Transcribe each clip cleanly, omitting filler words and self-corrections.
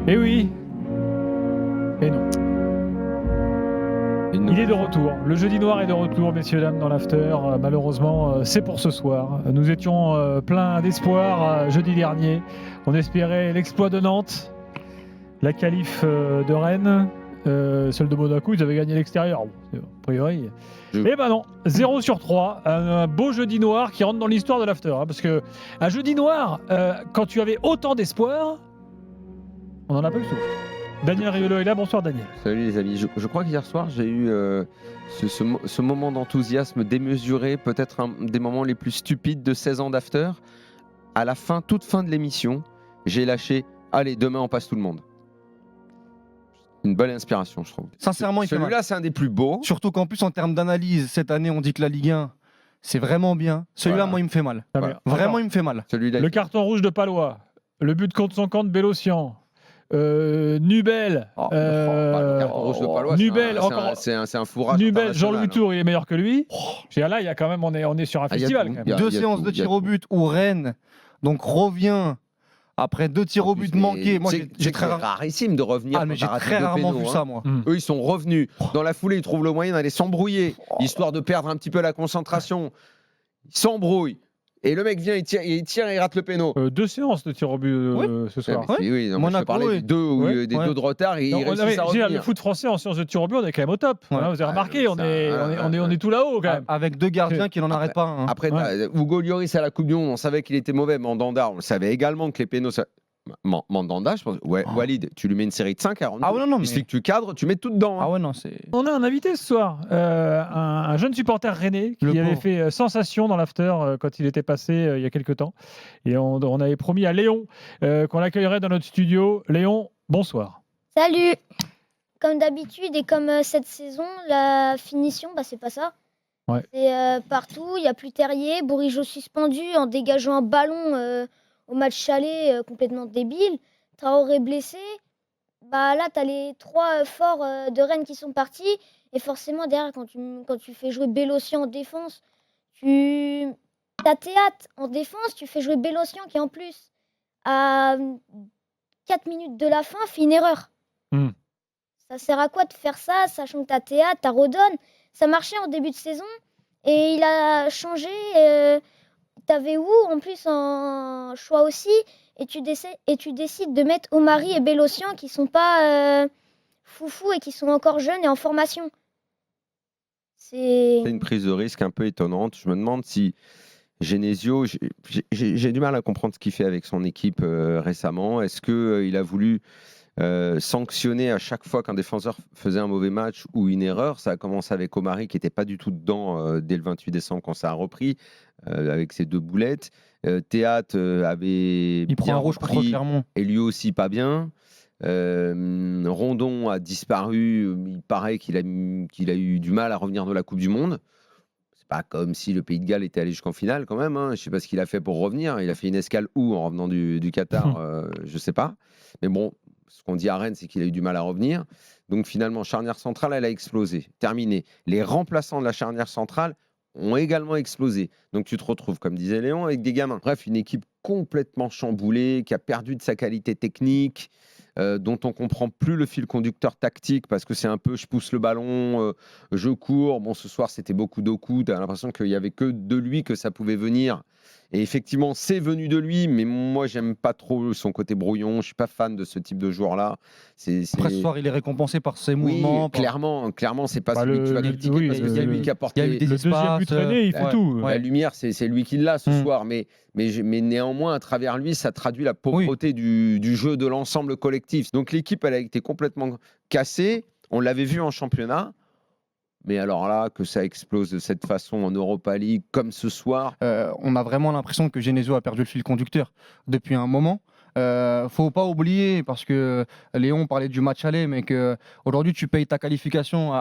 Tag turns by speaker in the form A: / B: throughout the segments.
A: Et oui. Et non. Il est de retour. Le jeudi noir est de retour, messieurs, dames, dans l'after. Malheureusement, c'est pour ce soir. Nous étions pleins d'espoir jeudi dernier. On espérait l'exploit de Nantes, la qualif de Rennes, celle de Monaco. Ils avaient gagné l'extérieur, a priori. Et ben non, 0 sur 3. Un beau jeudi noir qui rentre dans l'histoire de l'after. Parce que un jeudi noir, quand tu avais autant d'espoir, on n'en a pas eu souvent. Daniel Riolo est là, bonsoir Daniel.
B: Salut les amis, je crois qu'hier soir j'ai eu ce moment d'enthousiasme démesuré, peut-être un des moments les plus stupides de 16 ans d'after. À la fin, toute fin de l'émission, j'ai lâché « Allez, demain on passe tout le monde ». Une belle inspiration, je trouve.
C: Sincèrement,
B: celui-là c'est un des plus beaux.
C: Surtout qu'en plus en termes d'analyse, cette année on dit que la Ligue 1 c'est vraiment bien. Celui-là,
B: Voilà.
C: moi il me fait mal.
B: Voilà.
C: Vraiment il me fait mal.
B: Celui-là,
A: Le carton rouge de Palois, le but contre son camp de Bélocian. Nubel,
B: le carton rouge de Palois,
A: Nubel,
B: c'est un fourrage.
A: Nubel, Jean-Louis Tour, il est meilleur que lui. Là, il y a quand même, on est sur un festival. Quand même.
C: Deux séances de tir au but où Rennes donc revient après 2 tirs au but manqués. Moi, j'ai très
B: rarissime de revenir.
C: mais j'ai très rarement vu ça, moi.
B: Eux, ils sont revenus dans la foulée, ils trouvent le moyen d'aller s'embrouiller, histoire de perdre un petit peu la concentration. Ils s'embrouillent. Et le mec vient, il tire et il rate le péno.
A: 2 séances de tir au but ce soir.
B: Oui, non, moi, je te parlais des deux de retard et ils réussissent à revenir.
A: Le foot français en séance de tir au but, on est quand même au top. Vous avez remarqué, on est tout là-haut quand même.
C: Avec 2 gardiens qui n'en arrêtent pas.
B: Après, Hugo Lloris à la Coupe du Monde, on savait qu'il était mauvais. Mandanda, on savait également que les pénaux... Mandanda, je pense. Walid, tu lui mets une série de 5 à rendre. Il suffit que tu cadres, tu mets tout dedans.
A: On a un invité ce soir, un jeune supporter rennais qui avait fait sensation dans l'after quand il était passé il y a quelques temps. Et on avait promis à Léon qu'on l'accueillerait dans notre studio. Léon, bonsoir.
D: Salut. Comme d'habitude et comme cette saison, la finition, c'est pas ça.
A: Ouais.
D: C'est partout, il n'y a plus Terrier, Bourigeaud suspendu en dégageant un ballon au match aller complètement débile. Traoré blessé. Là, tu as les 3 forts de Rennes qui sont partis. Et forcément, derrière, quand tu fais jouer Bélocian en défense, tu as Théâtre en défense, tu fais jouer Bélocian qui, en plus, à 4 minutes de la fin, fait une erreur. Ça sert à quoi de faire ça, sachant que tu as Théâtre, tu as Rodon. Ça marchait en début de saison et il a changé. T'avais Wu en plus en choix aussi, et tu décides de mettre Omari et Bélocian qui sont pas foufou et qui sont encore jeunes et en formation.
B: C'est une prise de risque un peu étonnante. Je me demande si Genesio, j'ai du mal à comprendre ce qu'il fait avec son équipe récemment. Est-ce qu'il a voulu sanctionner à chaque fois qu'un défenseur faisait un mauvais match ou une erreur? Ça a commencé avec Omari qui n'était pas du tout dedans dès le 28 décembre quand ça a repris avec ses 2 boulettes. Théâtre avait
C: prend un rouge contre Clermont
B: et lui aussi pas bien. Rondon a disparu. Il paraît qu'il a eu du mal à revenir de la Coupe du Monde. C'est pas comme si le Pays de Galles était allé jusqu'en finale quand même. Je ne sais pas ce qu'il a fait pour revenir. Il a fait une escale où en revenant du Qatar, je ne sais pas. Mais bon, ce qu'on dit à Rennes, c'est qu'il a eu du mal à revenir. Donc finalement, charnière centrale, elle a explosé. Terminé. Les remplaçants de la charnière centrale ont également explosé. Donc tu te retrouves, comme disait Léon, avec des gamins. Bref, une équipe complètement chamboulée, qui a perdu de sa qualité technique, dont on ne comprend plus le fil conducteur tactique, parce que c'est un peu je pousse le ballon, je cours. Bon, ce soir, c'était beaucoup d'Oku. Tu as l'impression qu'il n'y avait que de lui que ça pouvait venir. Et effectivement, c'est venu de lui, mais moi, j'aime pas trop son côté brouillon. Je suis pas fan de ce type de joueur-là.
C: Après, ce soir, il est récompensé par ses mouvements.
B: Clairement, c'est pas celui que tu vas critiquer, parce que c'est lui qui a porté
C: le
A: deuxième but traîné, il fait tout.
B: La lumière, c'est lui qui l'a ce soir, mais néanmoins, à travers lui, ça traduit la pauvreté du jeu de l'ensemble collectif. Donc l'équipe, elle a été complètement cassée. On l'avait vu en championnat. Mais alors là, que ça explose de cette façon en Europa League, comme ce soir.
C: On a vraiment l'impression que Genesio a perdu le fil conducteur depuis un moment. Faut pas oublier, parce que Léon parlait du match aller, mais qu'aujourd'hui tu payes ta qualification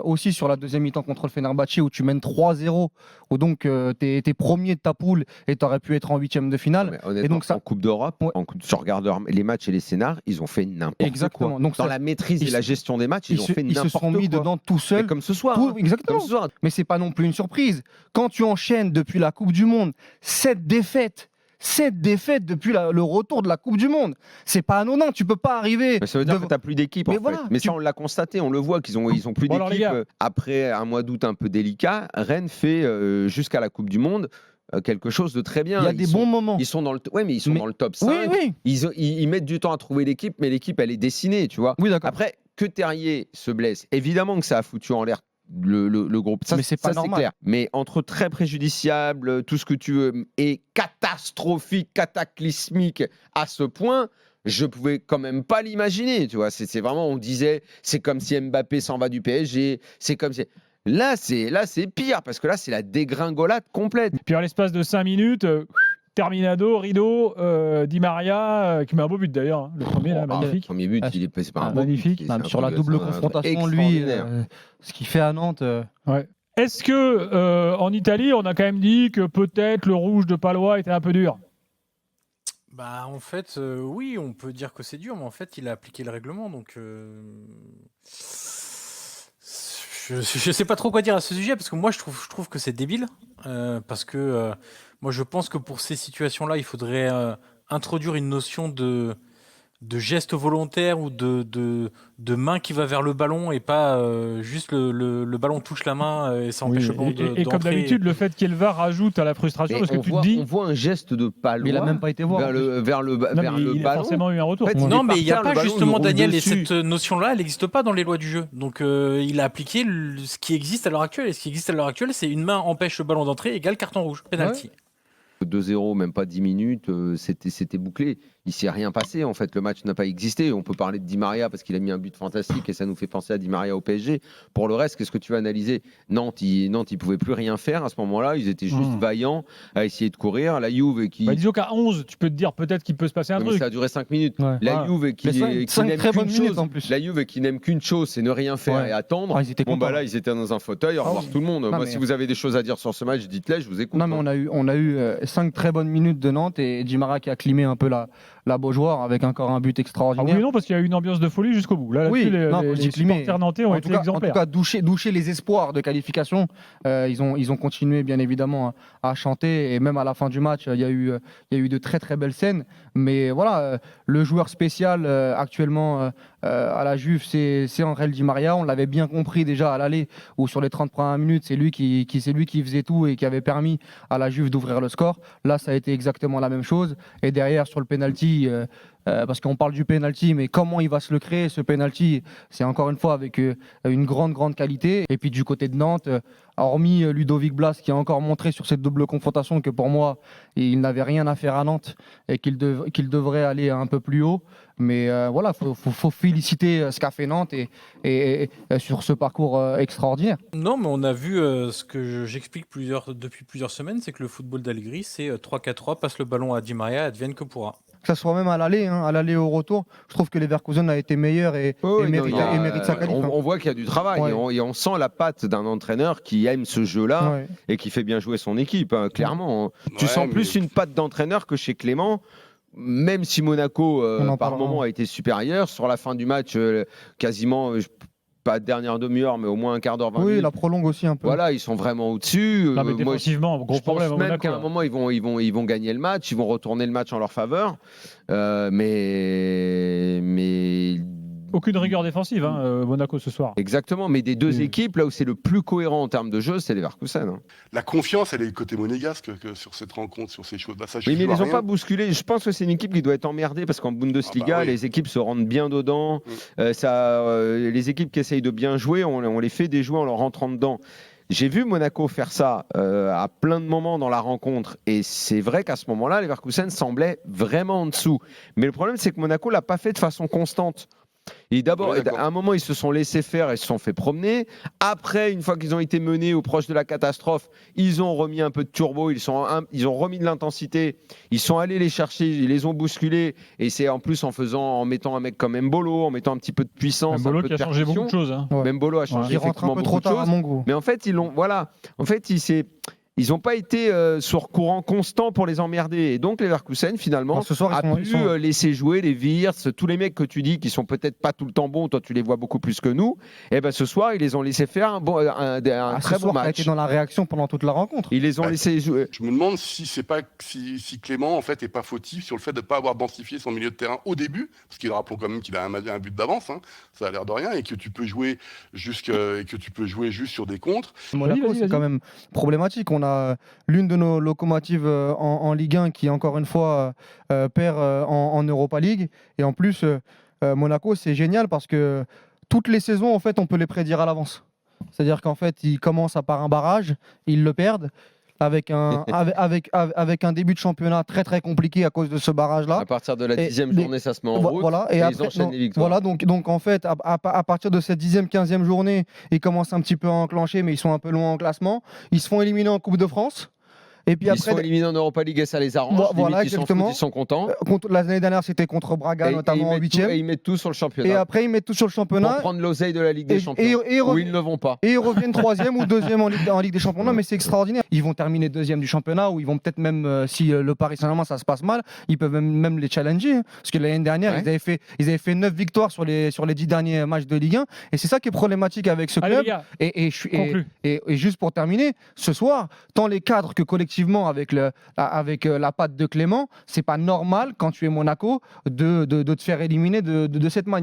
C: aussi sur la deuxième mi-temps contre le Fenerbahçe où tu mènes 3-0, où donc tu es premier de ta poule et tu aurais pu être en 8e de finale.
B: Et donc en Coupe d'Europe, tu regardes les matchs et les scénars, ils ont fait n'importe quoi. Donc dans la maîtrise et la gestion des matchs, ils ont fait n'importe quoi.
C: Ils se sont mis dedans tout seuls.
B: Comme ce soir.
C: Exactement.
B: Comme ce soir.
C: Mais c'est pas non plus une surprise. Quand tu enchaînes depuis la Coupe du Monde 7 défaites 7 défaites depuis le retour de la Coupe du Monde. C'est pas anodin. Tu peux pas arriver.
B: Mais ça veut dire que tu n'as plus d'équipe.
C: Mais
B: en
C: voilà,
B: fait. Mais ça, on l'a constaté, on le voit qu'ils ont plus
A: Bon, alors, les
B: d'équipe.
A: gars.
B: Après un mois d'août un peu délicat, Rennes fait jusqu'à la Coupe du Monde quelque chose de très bien.
C: Il y a des bons moments.
B: Ils sont dans le, mais ils sont dans le top 5.
C: Oui.
B: Ils mettent du temps à trouver l'équipe, mais l'équipe, elle est dessinée, tu vois.
C: Oui, d'accord.
B: Après, que Terrier se blesse, évidemment que ça a foutu en l'air le groupe. Ça,
C: Mais c'est pas normal.
B: clair. Mais entre très préjudiciable, tout ce que tu veux, et catastrophique, cataclysmique à ce point, je pouvais quand même pas l'imaginer. Tu vois, c'est vraiment, on disait, c'est comme si Mbappé s'en va du PSG, c'est comme si. Là, c'est pire parce que là, c'est la dégringolade complète.
A: Puis à l'espace de 5 minutes, Terminado, Rideau, Di Maria, qui met un beau but d'ailleurs, hein, le premier là,
B: Le
A: magnifique.
B: premier but, il est c'est pas un beau
A: magnifique.
B: but, c'est un
C: Sur la
B: truc-
C: double
B: c'est un truc
C: confrontation, lui,
B: extraordinaire.
C: ce qu'il fait à Nantes.
A: Ouais. Est-ce que en Italie, on a quand même dit que peut-être le rouge de Palois était un peu dur?
E: Bah en fait, oui, on peut dire que c'est dur, mais en fait, il a appliqué le règlement, donc je sais pas trop quoi dire à ce sujet, parce que moi, je trouve que c'est débile, parce que moi, je pense que pour ces situations-là, il faudrait introduire une notion de geste volontaire ou de main qui va vers le ballon et pas juste le ballon touche la main et ça empêche le ballon
A: Et comme
E: d'entrer.
A: d'habitude, le fait qu'il y ait le VAR rajoute à la frustration
B: Mais
A: parce que
B: on
A: tu
B: voit,
A: te dis.
B: on voit un geste de Palois
C: Mais il a même pas été voir.
B: vers le
A: Non, mais il a
B: ballon.
A: forcément eu un retour.
B: En fait,
A: Ouais.
B: il
E: Non,
B: est
E: mais
B: par
E: il n'y a
B: terre, le
E: pas
B: ballon,
E: justement,
B: il roule
E: Daniel, et
B: dessus.
E: cette notion-là, elle n'existe pas dans les lois du jeu. Donc il a appliqué ce qui existe à l'heure actuelle. Et ce qui existe à l'heure actuelle, c'est une main empêche le ballon d'entrer égale carton rouge, penalty.
B: 2-0, même pas 10 minutes, c'était bouclé. Il s'est rien passé en fait, le match n'a pas existé. On peut parler de Di Maria parce qu'il a mis un but fantastique et ça nous fait penser à Di Maria au PSG. Pour le reste, qu'est-ce que tu vas analyser? Nantes, ils pouvaient plus rien faire à ce moment-là. Ils étaient juste vaillants à essayer de courir. La Juve qui.
A: Bah, disons qu'à 11, tu peux te dire peut-être qu'il peut se passer un
B: Mais
A: truc.
B: ça a duré 5 minutes.
C: Ouais.
B: La
A: Voilà.
B: Juve qui
C: Cinq
B: n'aime
C: très bonnes
B: qu'une
C: minutes
B: chose.
C: en plus.
B: La Juve qui n'aime qu'une chose, c'est ne rien faire
C: Ouais.
B: et attendre.
C: Ah, ils étaient
B: Bon
C: contents.
B: bah là, ils étaient dans un fauteuil. Au revoir
C: oui.
B: tout le monde.
C: Non,
B: Moi,
C: mais-
B: si vous avez des choses à dire sur ce match, dites-les. Je vous écoute.
C: Non, mais on a eu 5 très bonnes minutes de Nantes et Di Maria qui a climé un peu la Beaujoire avec encore un but
A: Ah
C: extraordinaire.
A: oui, non, parce qu'il y a eu une ambiance de folie jusqu'au bout. Là,
C: Oui,
A: là-dessus,
C: non,
A: les
C: j'ai climé.
A: supporters nantais ont
C: En
A: été
C: tout cas,
A: exemplaires.
C: doucher les espoirs de qualification. Ils ont continué bien évidemment à chanter et même à la fin du match, il y a eu de très très belles scènes. Mais voilà, le joueur spécial actuellement à la Juve, c'est Angel Di Maria. On l'avait bien compris déjà à l'aller ou sur les 30 premières minutes, c'est lui qui faisait tout et qui avait permis à la Juve d'ouvrir le score. Là, ça a été exactement la même chose. Et derrière, sur le penalty. Parce qu'on parle du penalty, mais comment il va se le créer ce penalty? C'est encore une fois avec une grande qualité. Et puis du côté de Nantes, hormis Ludovic Blas qui a encore montré sur cette double confrontation que pour moi il n'avait rien à faire à Nantes et qu'il devrait aller un peu plus haut. Mais voilà, faut féliciter ce qu'a fait Nantes et sur ce parcours extraordinaire.
E: Non, mais on a vu ce que j'explique depuis plusieurs semaines, c'est que le football d'Allegri, c'est 3-4-3, passe le ballon à Di Maria, advienne que pourra.
C: Que ça soit même à l'aller et au retour, je trouve que Leverkusen a été meilleur et mérite sa qualif.
B: On voit qu'il y a du travail
C: Ouais.
B: et on sent la patte d'un entraîneur qui aime ce jeu-là
C: Ouais.
B: et qui fait bien jouer son équipe, hein, clairement. Tu
F: Ouais,
B: sens
F: mais-
B: plus une patte d'entraîneur que chez Clément. Même si Monaco,
C: On en
B: par
C: parlera.
B: moment, a été supérieur, sur la fin du match, quasiment, pas dernière demi-heure, mais au moins un quart d'heure, 20
C: Oui,
B: minutes.
C: la prolongue aussi un peu.
B: Voilà, ils sont vraiment au-dessus.
A: Non, mais
B: Moi,
A: défensivement, gros
B: je pense
A: problème. à
B: même
A: Monaco,
B: qu'à un
A: là.
B: moment, ils vont gagner le match, ils vont retourner le match en leur faveur. Mais
A: Aucune rigueur défensive, hein, Monaco ce soir.
B: exactement. Mais des deux équipes, là où c'est le plus cohérent en termes de jeu, c'est Leverkusen. Hein.
F: La confiance, elle est côté monégasque que sur cette rencontre, sur ces choses-là. Ça,
B: Oui, mais ils les ont
F: rien.
B: pas bousculés. Je pense que c'est une équipe qui doit être emmerdée parce qu'en Bundesliga,
F: Ah bah oui.
B: les équipes se rendent bien dedans. Les équipes qui essayent de bien jouer, on les fait déjouer en leur rentrant dedans. J'ai vu Monaco faire ça à plein de moments dans la rencontre et c'est vrai qu'à ce moment-là, Leverkusen semblait vraiment en dessous. Mais le problème, c'est que Monaco l'a pas fait de façon constante. Et d'abord,
F: Ouais, d'accord.
B: à un moment, ils se sont laissés faire et se sont fait promener. Après, une fois qu'ils ont été menés ou proches de la catastrophe, ils ont remis un peu de turbo, ils ont remis de l'intensité, ils sont allés les chercher, ils les ont bousculés. Et c'est en plus en mettant un mec comme Mbolo, en mettant un petit peu de puissance,
A: Mbolo
B: un peu
A: qui a
B: de
A: changé beaucoup de
B: percussion.
A: choses. Hein.
C: Ouais.
B: Mbolo a changé
C: Il rentre un
B: effectivement
C: peu
B: beaucoup
C: trop
B: de
C: tard à
B: choses.
C: mon goût.
B: Mais en fait, ils l'ont. Voilà. En fait, ils n'ont pas été sur courant constant pour les emmerder. Et donc, Leverkusen, finalement,
C: Ce soir,
B: a
C: ils sont-
B: laisser jouer les Wirtz, tous les mecs que tu dis qui sont peut-être pas tout le temps bons, toi tu les vois beaucoup plus que nous. Et ben ce soir, ils les ont laissé faire un très
C: ce
B: bon
C: soir, t'as été
B: match.
C: dans la réaction pendant toute la rencontre.
B: Ils les ont
F: Ouais.
B: laissé jouer.
F: Je me demande si Clément en fait est pas fautif sur le fait de ne pas avoir densifié son milieu de terrain au début, parce qu'il rappelons quand même qu'il a un but d'avance, hein, ça a l'air de rien, et que tu peux jouer juste sur des contres.
C: Monaco,
A: vas-y.
C: c'est quand même problématique. On a l'une de nos locomotives en Ligue 1 qui, encore une fois, perd en Europa League. Et en plus, Monaco, c'est génial parce que toutes les saisons, en fait, on peut les prédire à l'avance. C'est-à-dire qu'en fait, ils commencent par un barrage, ils le perdent. Avec un début de championnat très très compliqué à cause de ce barrage-là.
B: À partir de la
C: Et
B: 10e
C: les-
B: journée, ça se met en
C: Vo-
B: route.
C: Voilà,
B: et
C: et
B: ils
C: après,
B: enchaînent les victoires.
C: voilà, donc en fait, à partir de cette 10e, 15e journée, ils commencent un petit peu à enclencher, mais ils sont un peu loin en classement. Ils se font éliminer en Coupe de France. Et puis
B: Ils se
C: après,
B: font éliminer en Europa League et ça les arrange.
C: Voilà,
B: Limite, ils s'en
C: exactement.
B: foutent, ils sont contents.
C: l'année dernière, c'était contre Braga, notamment en
B: et
C: 8e.
B: ils mettent tout sur le championnat.
C: Et après, ils mettent tout sur le
B: pour
C: championnat.
B: prendre l'oseille de la Ligue des
C: Et-
B: Champions.
C: et
B: Ou
C: revi-
B: ils ne le vont pas.
C: Et ils reviennent 3e ou 2e en Ligue des Champions. Non, mais c'est extraordinaire. Ils vont terminer 2e du championnat, ou ils vont peut-être même, si le Paris Saint-Germain ça se passe mal, ils peuvent même les challenger. Hein. Parce que l'année dernière,
B: Ouais.
C: ils avaient fait 9 victoires sur les 10 derniers matchs de Ligue 1. Et c'est ça qui est problématique avec ce
A: Allez, les
C: club.
A: gars,
C: Et
A: conclue.
C: juste pour terminer, ce soir, tant les cadres que collectivement avec la patte de Clément, c'est pas normal quand tu es Monaco de te faire éliminer de cette manière.